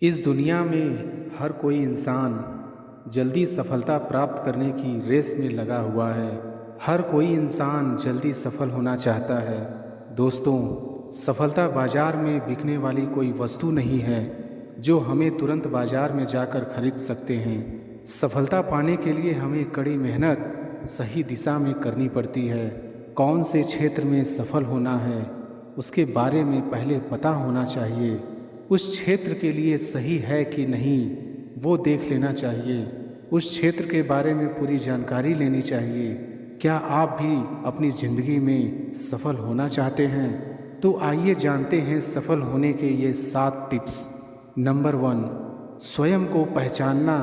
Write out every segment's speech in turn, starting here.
इस दुनिया में हर कोई इंसान जल्दी सफलता प्राप्त करने की रेस में लगा हुआ है। हर कोई इंसान जल्दी सफल होना चाहता है। दोस्तों, सफलता बाजार में बिकने वाली कोई वस्तु नहीं है जो हमें तुरंत बाजार में जाकर खरीद सकते हैं। सफलता पाने के लिए हमें कड़ी मेहनत सही दिशा में करनी पड़ती है। कौन से क्षेत्र में सफल होना है उसके बारे में पहले पता होना चाहिए। उस क्षेत्र के लिए सही है कि नहीं वो देख लेना चाहिए। उस क्षेत्र के बारे में पूरी जानकारी लेनी चाहिए। क्या आप भी अपनी ज़िंदगी में सफल होना चाहते हैं? तो आइए जानते हैं सफल होने के ये 7 टिप्स। नंबर 1, स्वयं को पहचानना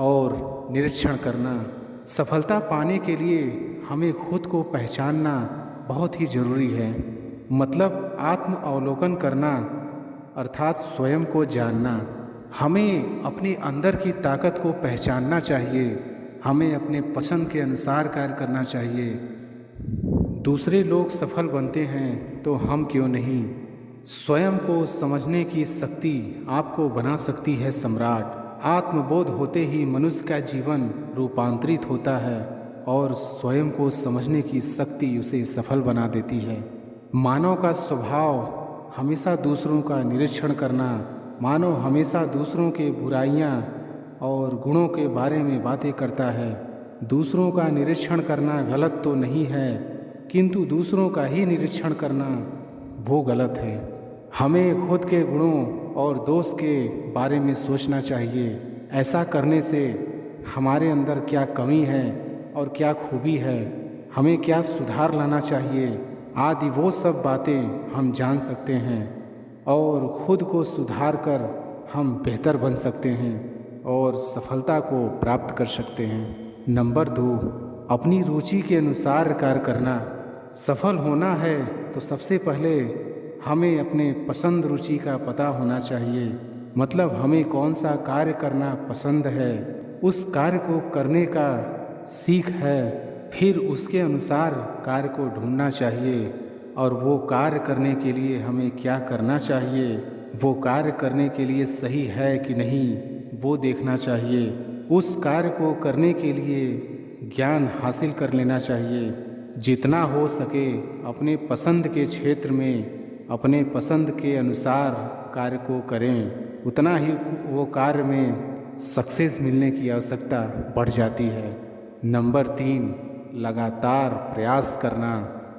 और निरीक्षण करना। सफलता पाने के लिए हमें खुद को पहचानना बहुत ही ज़रूरी है। मतलब आत्म अवलोकन करना, अर्थात स्वयं को जानना। हमें अपने अंदर की ताकत को पहचानना चाहिए। हमें अपने पसंद के अनुसार कार्य करना चाहिए। दूसरे लोग सफल बनते हैं तो हम क्यों नहीं? स्वयं को समझने की शक्ति आपको बना सकती है सम्राट। आत्मबोध होते ही मनुष्य का जीवन रूपांतरित होता है और स्वयं को समझने की शक्ति उसे सफल बना देती है। मानव का स्वभाव हमेशा दूसरों का निरीक्षण करना। मानव हमेशा दूसरों के बुराइयां और गुणों के बारे में बातें करता है। दूसरों का निरीक्षण करना गलत तो नहीं है, किंतु दूसरों का ही निरीक्षण करना वो गलत है। हमें खुद के गुणों और दोष के बारे में सोचना चाहिए। ऐसा करने से हमारे अंदर क्या कमी है और क्या खूबी है, हमें क्या सुधार लाना चाहिए आदि वो सब बातें हम जान सकते हैं और खुद को सुधार कर हम बेहतर बन सकते हैं और सफलता को प्राप्त कर सकते हैं। नंबर 2, अपनी रुचि के अनुसार कार्य करना। सफल होना है तो सबसे पहले हमें अपने पसंद रुचि का पता होना चाहिए। मतलब हमें कौन सा कार्य करना पसंद है, उस कार्य को करने का सीख है। फिर उसके अनुसार कार्य को ढूंढना चाहिए और वो कार्य करने के लिए हमें क्या करना चाहिए, वो कार्य करने के लिए सही है कि नहीं वो देखना चाहिए। उस कार्य को करने के लिए ज्ञान हासिल कर लेना चाहिए। जितना हो सके अपने पसंद के क्षेत्र में अपने पसंद के अनुसार कार्य को करें, उतना ही वो कार्य में सक्सेस मिलने की आवश्यकता बढ़ जाती है। नंबर 3, लगातार प्रयास करना।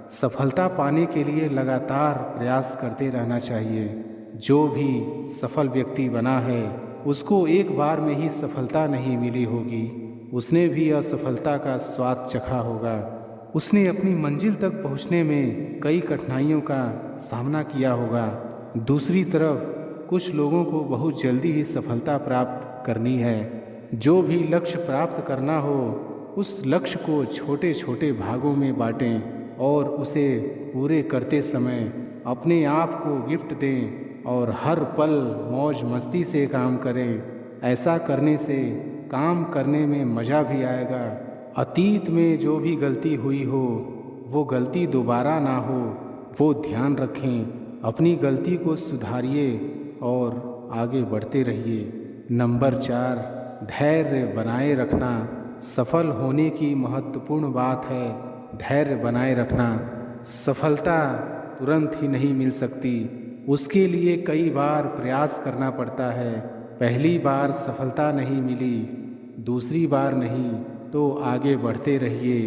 सफलता पाने के लिए लगातार प्रयास करते रहना चाहिए। जो भी सफल व्यक्ति बना है उसको एक बार में ही सफलता नहीं मिली होगी। उसने भी असफलता का स्वाद चखा होगा। उसने अपनी मंजिल तक पहुंचने में कई कठिनाइयों का सामना किया होगा। दूसरी तरफ कुछ लोगों को बहुत जल्दी ही सफलता प्राप्त करनी है। जो भी लक्ष्य प्राप्त करना हो उस लक्ष्य को छोटे छोटे भागों में बांटें और उसे पूरे करते समय अपने आप को गिफ्ट दें और हर पल मौज मस्ती से काम करें। ऐसा करने से काम करने में मज़ा भी आएगा। अतीत में जो भी गलती हुई हो वो गलती दोबारा ना हो वो ध्यान रखें। अपनी गलती को सुधारिए और आगे बढ़ते रहिए। नंबर 4, धैर्य बनाए रखना। सफल होने की महत्वपूर्ण बात है धैर्य बनाए रखना। सफलता तुरंत ही नहीं मिल सकती, उसके लिए कई बार प्रयास करना पड़ता है। पहली बार सफलता नहीं मिली, दूसरी बार नहीं, तो आगे बढ़ते रहिए।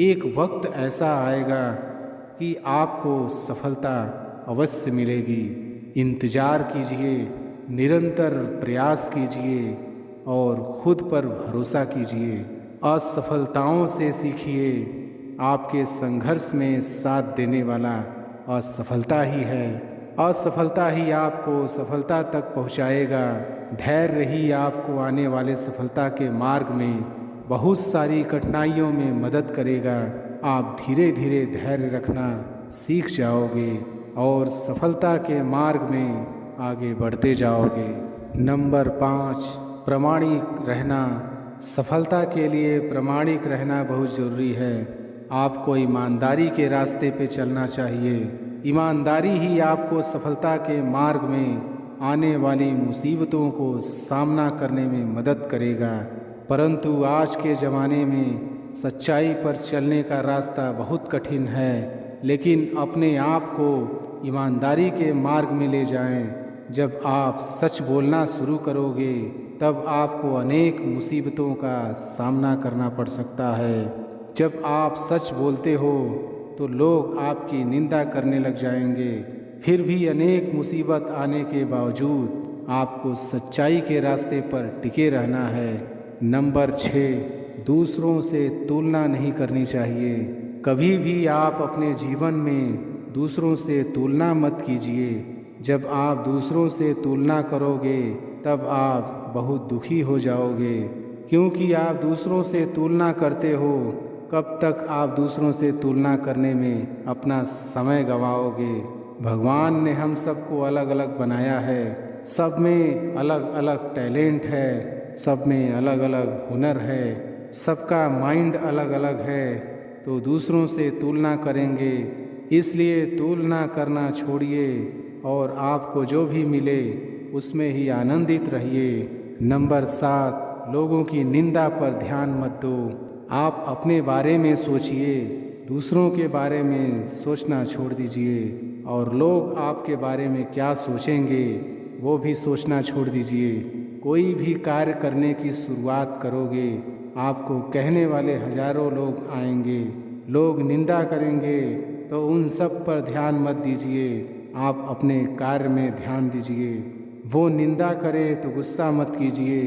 एक वक्त ऐसा आएगा कि आपको सफलता अवश्य मिलेगी। इंतज़ार कीजिए, निरंतर प्रयास कीजिए और खुद पर भरोसा कीजिए। असफलताओं से सीखिए। आपके संघर्ष में साथ देने वाला असफलता ही है। असफलता ही आपको सफलता तक पहुंचाएगा। धैर्य ही आपको आने वाले सफलता के मार्ग में बहुत सारी कठिनाइयों में मदद करेगा। आप धीरे धीरे धैर्य रखना सीख जाओगे और सफलता के मार्ग में आगे बढ़ते जाओगे। नंबर 5, प्रामाणिक रहना। सफलता के लिए प्रामाणिक रहना बहुत ज़रूरी है। आपको ईमानदारी के रास्ते पे चलना चाहिए। ईमानदारी ही आपको सफलता के मार्ग में आने वाली मुसीबतों को सामना करने में मदद करेगा। परंतु आज के ज़माने में सच्चाई पर चलने का रास्ता बहुत कठिन है, लेकिन अपने आप को ईमानदारी के मार्ग में ले जाएं। जब आप सच बोलना शुरू करोगे तब आपको अनेक मुसीबतों का सामना करना पड़ सकता है। जब आप सच बोलते हो तो लोग आपकी निंदा करने लग जाएंगे, फिर भी अनेक मुसीबत आने के बावजूद आपको सच्चाई के रास्ते पर टिके रहना है। नंबर 6, दूसरों से तुलना नहीं करनी चाहिए। कभी भी आप अपने जीवन में दूसरों से तुलना मत कीजिए। जब आप दूसरों से तुलना करोगे तब आप बहुत दुखी हो जाओगे, क्योंकि आप दूसरों से तुलना करते हो। कब तक आप दूसरों से तुलना करने में अपना समय गंवाओगे। भगवान ने हम सबको अलग अलग बनाया है, सब में अलग अलग टैलेंट है, सब में अलग अलग हुनर है, सबका माइंड अलग अलग है। तो दूसरों से तुलना करेंगे, इसलिए तुलना करना छोड़िए और आपको जो भी मिले उसमें ही आनंदित रहिए। नंबर 7, लोगों की निंदा पर ध्यान मत दो। आप अपने बारे में सोचिए, दूसरों के बारे में सोचना छोड़ दीजिए और लोग आपके बारे में क्या सोचेंगे वो भी सोचना छोड़ दीजिए। कोई भी कार्य करने की शुरुआत करोगे, आपको कहने वाले हजारों लोग आएंगे, लोग निंदा करेंगे, तो उन सब पर ध्यान मत दीजिए। आप अपने कार्य में ध्यान दीजिए। वो निंदा करे तो गुस्सा मत कीजिए,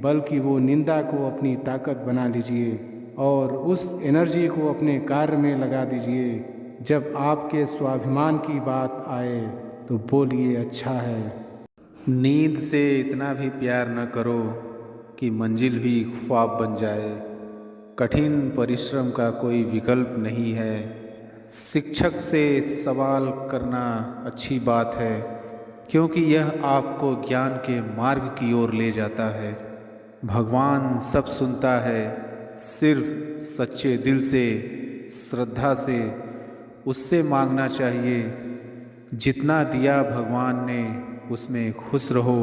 बल्कि वो निंदा को अपनी ताकत बना लीजिए और उस एनर्जी को अपने कार्य में लगा दीजिए। जब आपके स्वाभिमान की बात आए तो बोलिए अच्छा है। नींद से इतना भी प्यार न करो कि मंजिल भी ख्वाब बन जाए। कठिन परिश्रम का कोई विकल्प नहीं है। शिक्षक से सवाल करना अच्छी बात है, क्योंकि यह आपको ज्ञान के मार्ग की ओर ले जाता है। भगवान सब सुनता है, सिर्फ सच्चे दिल से, श्रद्धा से उससे मांगना चाहिए। जितना दिया भगवान ने उसमें खुश रहो,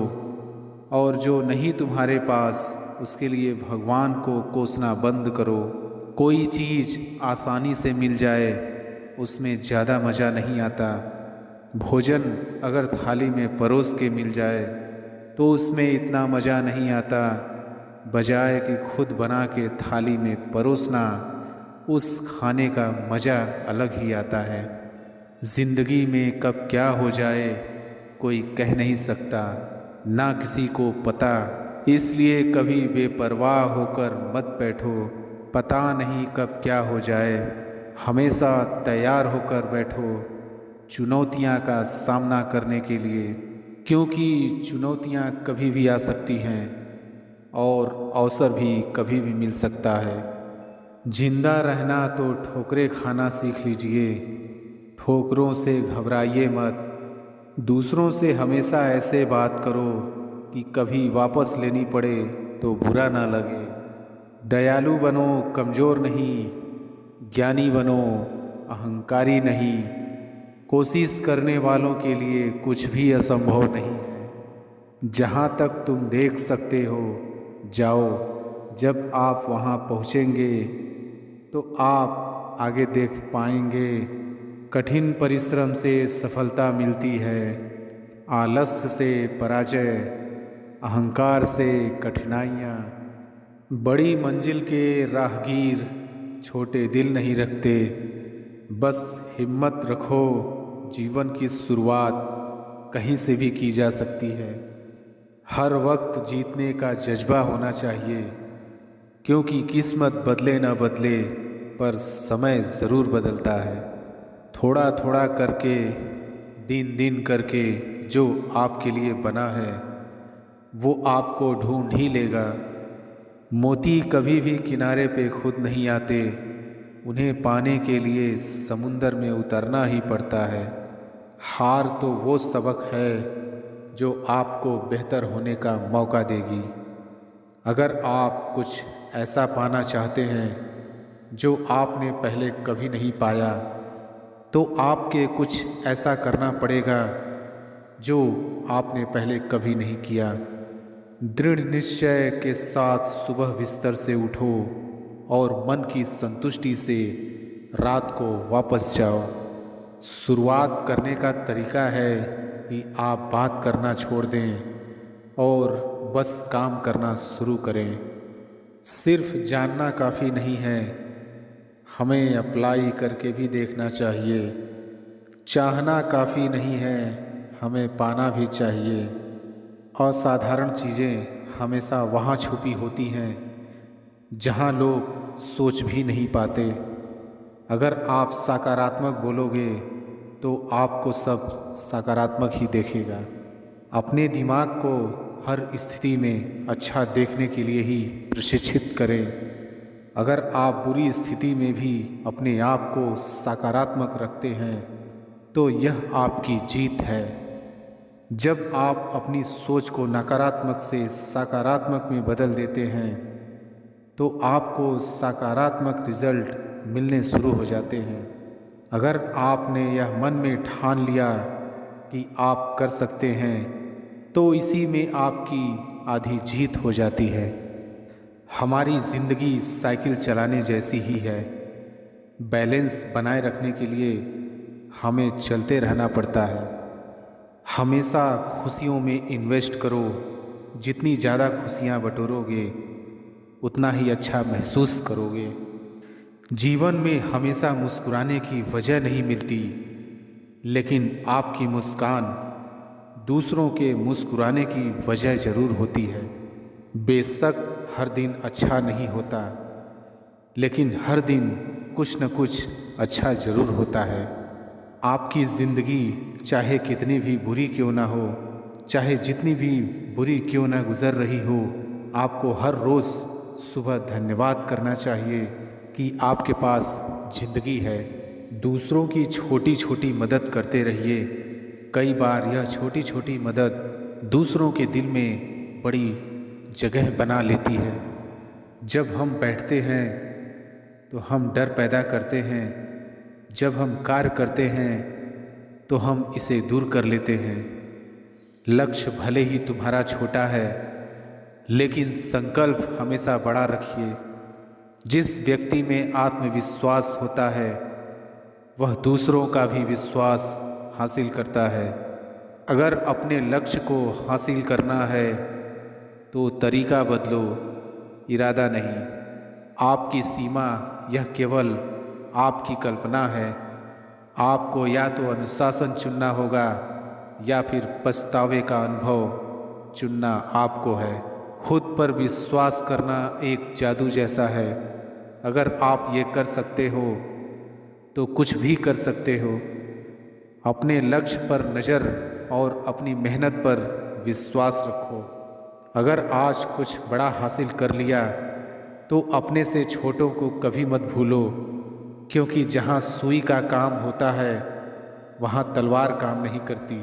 और जो नहीं तुम्हारे पास उसके लिए भगवान को कोसना बंद करो। कोई चीज़ आसानी से मिल जाए उसमें ज़्यादा मज़ा नहीं आता। भोजन अगर थाली में परोस के मिल जाए तो उसमें इतना मज़ा नहीं आता, बजाय कि खुद बना के थाली में परोसना, उस खाने का मज़ा अलग ही आता है। ज़िंदगी में कब क्या हो जाए कोई कह नहीं सकता, ना किसी को पता। इसलिए कभी बेपरवाह होकर मत बैठो, पता नहीं कब क्या हो जाए। हमेशा तैयार होकर बैठो चुनौतियां का सामना करने के लिए, क्योंकि चुनौतियां कभी भी आ सकती हैं और अवसर भी कभी भी मिल सकता है। जिंदा रहना तो ठोकरें खाना सीख लीजिए। ठोकरों से घबराइए मत। दूसरों से हमेशा ऐसे बात करो कि कभी वापस लेनी पड़े तो बुरा ना लगे। दयालु बनो, कमज़ोर नहीं। ज्ञानी बनो, अहंकारी नहीं। कोशिश करने वालों के लिए कुछ भी असंभव नहीं है। जहाँ तक तुम देख सकते हो जाओ। जब आप वहाँ पहुँचेंगे तो आप आगे देख पाएंगे। कठिन परिश्रम से सफलता मिलती है, आलस्य से पराजय, अहंकार से कठिनाइयाँ। बड़ी मंजिल के राहगीर छोटे दिल नहीं रखते। बस हिम्मत रखो, जीवन की शुरुआत कहीं से भी की जा सकती है। हर वक्त जीतने का जज्बा होना चाहिए, क्योंकि किस्मत बदले न बदले पर समय ज़रूर बदलता है। थोड़ा थोड़ा करके, दिन दिन करके जो आपके लिए बना है वो आपको ढूंढ ही लेगा। मोती कभी भी किनारे पे खुद नहीं आते, उन्हें पाने के लिए समुंदर में उतरना ही पड़ता है। हार तो वो सबक है जो आपको बेहतर होने का मौका देगी। अगर आप कुछ ऐसा पाना चाहते हैं जो आपने पहले कभी नहीं पाया, तो आपके कुछ ऐसा करना पड़ेगा जो आपने पहले कभी नहीं किया। दृढ़ निश्चय के साथ सुबह बिस्तर से उठो और मन की संतुष्टि से रात को वापस जाओ। शुरुआत करने का तरीका है कि आप बात करना छोड़ दें और बस काम करना शुरू करें। सिर्फ जानना काफ़ी नहीं है, हमें अप्लाई करके भी देखना चाहिए। चाहना काफ़ी नहीं है, हमें पाना भी चाहिए। असाधारण चीज़ें हमेशा वहाँ छुपी होती हैं जहाँ लोग सोच भी नहीं पाते। अगर आप सकारात्मक बोलोगे तो आपको सब सकारात्मक ही देखेगा। अपने दिमाग को हर स्थिति में अच्छा देखने के लिए ही प्रशिक्षित करें। अगर आप बुरी स्थिति में भी अपने आप को सकारात्मक रखते हैं तो यह आपकी जीत है। जब आप अपनी सोच को नकारात्मक से सकारात्मक में बदल देते हैं तो आपको सकारात्मक रिजल्ट मिलने शुरू हो जाते हैं। अगर आपने यह मन में ठान लिया कि आप कर सकते हैं तो इसी में आपकी आधी जीत हो जाती है। हमारी ज़िंदगी साइकिल चलाने जैसी ही है। बैलेंस बनाए रखने के लिए हमें चलते रहना पड़ता है। हमेशा खुशियों में इन्वेस्ट करो। जितनी ज़्यादा खुशियाँ बटोरोगे उतना ही अच्छा महसूस करोगे। जीवन में हमेशा मुस्कुराने की वजह नहीं मिलती, लेकिन आपकी मुस्कान दूसरों के मुस्कुराने की वजह ज़रूर होती है। बेशक हर दिन अच्छा नहीं होता, लेकिन हर दिन कुछ न कुछ अच्छा ज़रूर होता है। आपकी ज़िंदगी चाहे कितनी भी बुरी क्यों ना हो, चाहे जितनी भी बुरी क्यों ना गुज़र रही हो, आपको हर रोज़ सुबह धन्यवाद करना चाहिए कि आपके पास ज़िंदगी है। दूसरों की छोटी छोटी मदद करते रहिए। कई बार यह छोटी छोटी मदद दूसरों के दिल में बड़ी जगह बना लेती है। जब हम बैठते हैं तो हम डर पैदा करते हैं, जब हम कार्य करते हैं तो हम इसे दूर कर लेते हैं। लक्ष्य भले ही तुम्हारा छोटा है, लेकिन संकल्प हमेशा बड़ा रखिए। जिस व्यक्ति में आत्मविश्वास होता है वह दूसरों का भी विश्वास हासिल करता है। अगर अपने लक्ष्य को हासिल करना है तो तरीका बदलो, इरादा नहीं। आपकी सीमा यह केवल आपकी कल्पना है। आपको या तो अनुशासन चुनना होगा या फिर पछतावे का अनुभव चुनना आपको है। खुद पर विश्वास करना एक जादू जैसा है। अगर आप ये कर सकते हो तो कुछ भी कर सकते हो। अपने लक्ष्य पर नज़र और अपनी मेहनत पर विश्वास रखो। अगर आज कुछ बड़ा हासिल कर लिया तो अपने से छोटों को कभी मत भूलो, क्योंकि जहाँ सुई का काम होता है वहाँ तलवार काम नहीं करती।